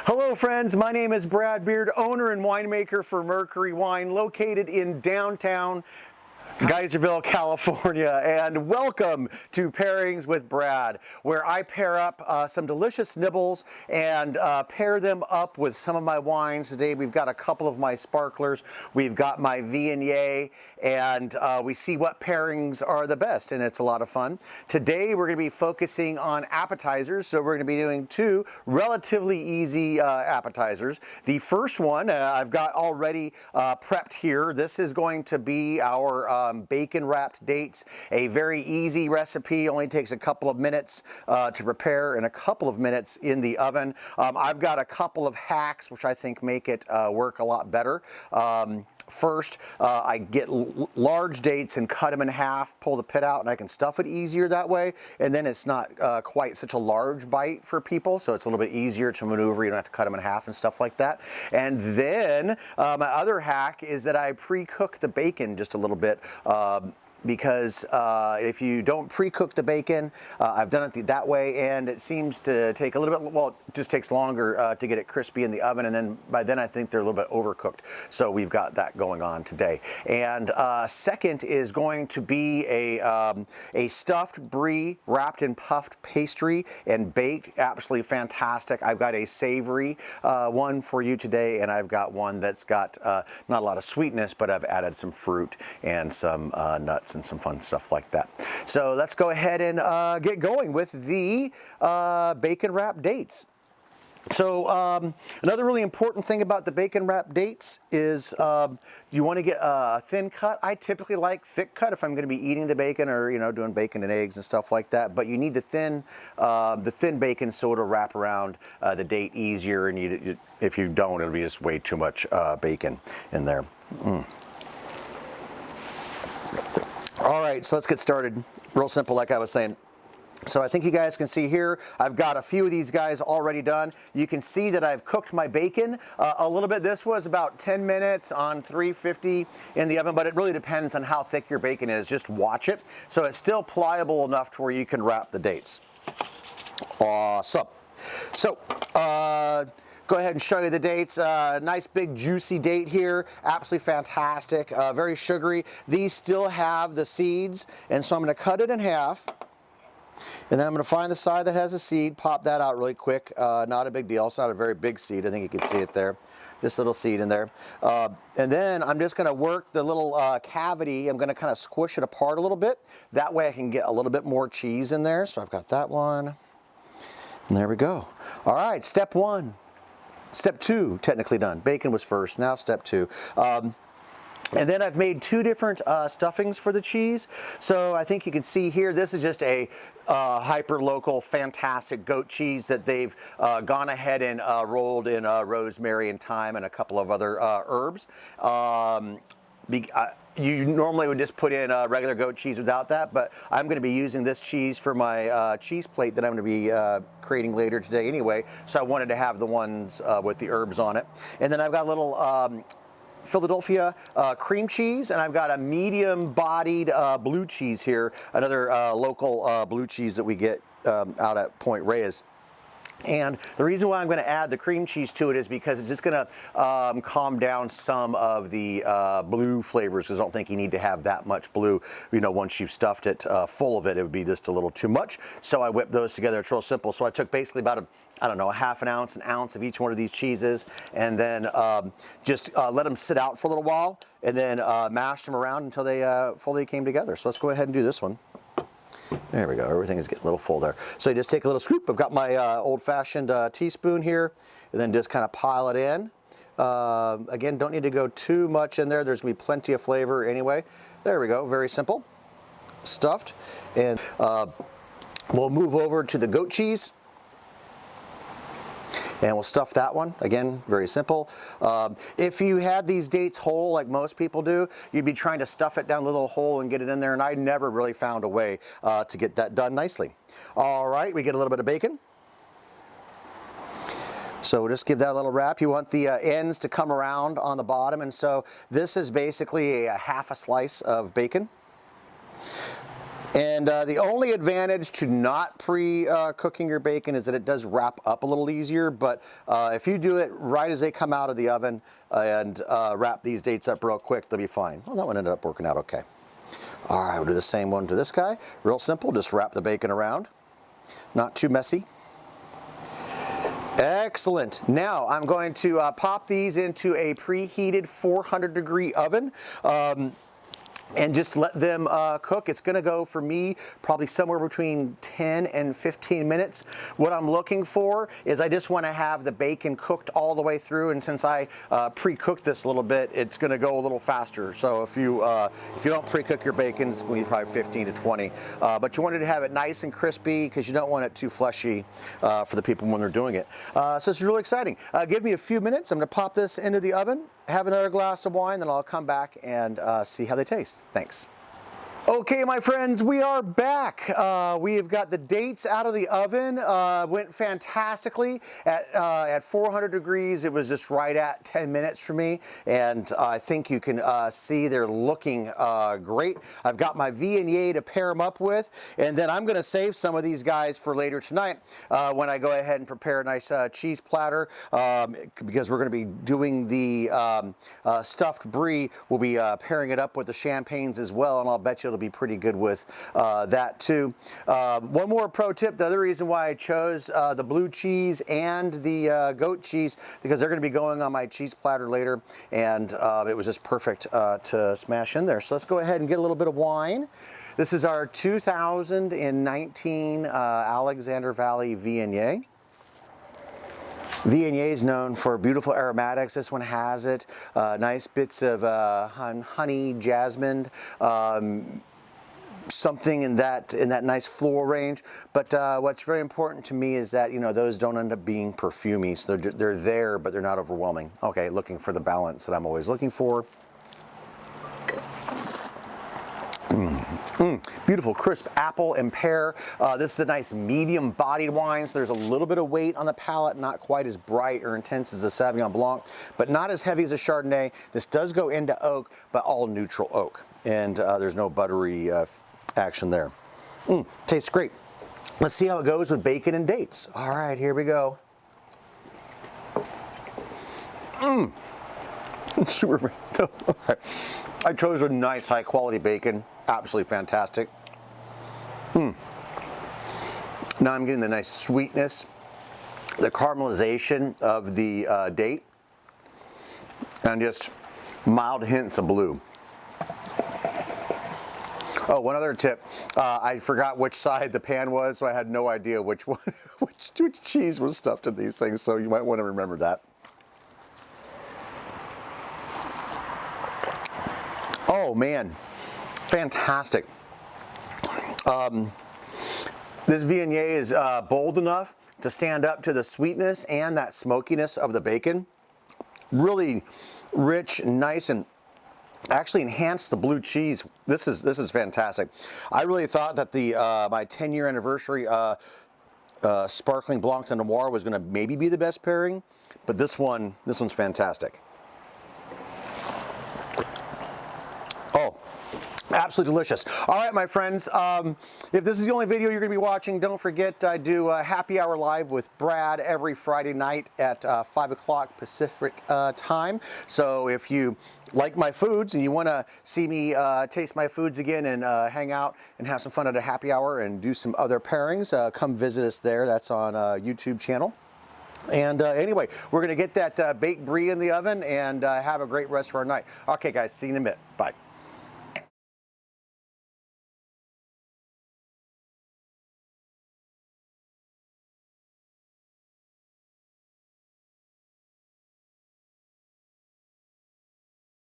Hello friends, my name is Brad Beard, owner and winemaker for Mercury Wine, located in downtown Geyserville, California, and welcome to Pairings with Brad, where I pair up some delicious nibbles and pair them up with some of my wines. Today we've got a couple of my sparklers, we've got my Viognier, and we see what pairings are the best, and it's a lot of fun. Today we're going to be focusing on appetizers, so we're going to be doing two relatively easy appetizers. The first one I've got already prepped here. This is going to be our bacon wrapped dates, a very easy recipe, only takes a couple of minutes to prepare and a couple of minutes in the oven. I've got a couple of hacks which I think make it work a lot better. First, I get large dates and cut them in half, pull the pit out, and I can stuff it easier that way. And then it's not quite such a large bite for people, so it's a little bit easier to maneuver. You don't have to cut them in half and stuff like that. And then my other hack is that I pre-cook the bacon just a little bit. Because if you don't pre-cook the bacon, I've done it that way, and it seems to take a little bit, well, it just takes longer to get it crispy in the oven, and then by then I think they're a little bit overcooked. So we've got that going on today. And second is going to be a stuffed brie wrapped in puffed pastry and baked. Absolutely fantastic. I've got a savory one for you today, and I've got one that's got not a lot of sweetness, but I've added some fruit and some nuts and some fun stuff like that. So let's go ahead and get going with the bacon wrapped dates. So another really important thing about the bacon wrapped dates is you want to get a thin cut. I typically like thick cut if I'm going to be eating the bacon or doing bacon and eggs and stuff like that. But you need the thin bacon so it'll wrap around the date easier. And if you don't, it'll be just way too much bacon in there. All right, so let's get started. Real simple, like I was saying. So I think you guys can see here, I've got a few of these guys already done. You can see that I've cooked my bacon a little bit. This was about 10 minutes on 350 in the oven, but it really depends on how thick your bacon is. Just watch it. So it's still pliable enough to where you can wrap the dates. Awesome. So, go ahead and show you the dates. Nice big juicy date here, absolutely fantastic, very sugary. These still have the seeds, and so I'm going to cut it in half, and then I'm going to find the side that has a seed, pop that out really quick. Not a big deal, it's not a very big seed, I think you can see it there. Just a little seed in there. And then I'm just going to work the little cavity. I'm going to kind of squish it apart a little bit. That way I can get a little bit more cheese in there. So I've got that one, and there we go. All right, step one. Step two, technically done. Bacon was first, now step two. And then I've made two different stuffings for the cheese. So I think you can see here, this is just a hyper-local, fantastic goat cheese that they've gone ahead and rolled in rosemary and thyme and a couple of other herbs. You normally would just put in regular goat cheese without that, but I'm going to be using this cheese for my cheese plate that I'm going to be creating later today anyway, so I wanted to have the ones with the herbs on it. And then I've got a little Philadelphia cream cheese, and I've got a medium-bodied blue cheese here, another local blue cheese that we get out at Point Reyes. And the reason why I'm going to add the cream cheese to it is because it's just going to calm down some of the blue flavors, because I don't think you need to have that much blue. Once you've stuffed it full of it, it would be just a little too much. So I whipped those together. It's real simple. So I took basically about a half an ounce of each one of these cheeses, and then just let them sit out for a little while, and then mashed them around until they fully came together. So let's go ahead and do this one. There we go, everything is getting a little full there. So you just take a little scoop. I've got my old-fashioned teaspoon here, and then just kind of pile it in. Again, don't need to go too much in there. There's going to be plenty of flavor anyway. There we go, very simple. Stuffed. And we'll move over to the goat cheese. And we'll stuff that one. Again, very simple. If you had these dates whole, like most people do, you'd be trying to stuff it down the little hole and get it in there, and I never really found a way to get that done nicely. All right, we get a little bit of bacon. So we'll just give that a little wrap. You want the ends to come around on the bottom, and so this is basically a half a slice of bacon. And the only advantage to not pre-cooking your bacon is that it does wrap up a little easier, but if you do it right as they come out of the oven and wrap these dates up real quick, they'll be fine. Well, that one ended up working out okay. All right, we'll do the same one to this guy. Real simple, just wrap the bacon around. Not too messy. Excellent. Now I'm going to pop these into a preheated 400-degree oven. And just let them cook. It's gonna go, for me, probably somewhere between 10 and 15 minutes. What I'm looking for is I just wanna have the bacon cooked all the way through, and since I pre-cooked this a little bit, it's gonna go a little faster. So if you don't pre-cook your bacon, it's gonna be probably 15 to 20. But you wanted to have it nice and crispy because you don't want it too fleshy for the people when they're doing it. So this is really exciting. Give me a few minutes. I'm gonna pop this into the oven, have another glass of wine, then I'll come back and see how they taste. Thanks. Okay, my friends, we are back. We have got the dates out of the oven. Went fantastically at 400 degrees. It was just right at 10 minutes for me, and I think you can see they're looking great. I've got my Viognier to pair them up with, and then I'm going to save some of these guys for later tonight when I go ahead and prepare a nice cheese platter, because we're going to be doing the stuffed brie. We'll be pairing it up with the champagnes as well, and I'll bet you it'll be pretty good with that too. One more pro tip: the other reason why I chose the blue cheese and the goat cheese, because they're going to be going on my cheese platter later, and it was just perfect to smash in there. So let's go ahead and get a little bit of wine. This is our 2019 Alexander Valley Viognier. Viognier is known for beautiful aromatics. This one has it. Nice bits of honey, jasmine, something in that nice floral range. But what's very important to me is that, you know, those don't end up being perfumey. So they're there, but they're not overwhelming. Okay, looking for the balance that I'm always looking for. Beautiful crisp apple and pear. This is a nice medium bodied wine, so there's a little bit of weight on the palate, not quite as bright or intense as a Sauvignon Blanc, but not as heavy as a Chardonnay. This does go into oak, but all neutral oak, and there's no buttery action there. Tastes great. Let's see how it goes with bacon and dates. All right, here we go. Super. I chose a nice high quality bacon. Absolutely fantastic. Now I'm getting the nice sweetness, the caramelization of the date, and just mild hints of blue. Oh, one other tip. I forgot which side the pan was, so I had no idea which one, which cheese was stuffed in these things, so you might want to remember that. Oh man, fantastic. This Viognier is bold enough to stand up to the sweetness and that smokiness of the bacon. Really rich, nice, and actually enhanced the blue cheese. This is fantastic. I really thought that the my 10-year anniversary sparkling Blanc de Noir was going to maybe be the best pairing, but this one's fantastic. Oh, absolutely delicious. All right, my friends, if this is the only video you're going to be watching, don't forget I do a happy hour live with Brad every Friday night at 5 o'clock Pacific time. So if you like my foods and you want to see me taste my foods again and hang out and have some fun at a happy hour and do some other pairings, come visit us there. That's on YouTube channel. And anyway, we're going to get that baked brie in the oven and have a great rest of our night. Okay, guys, see you in a minute. Bye.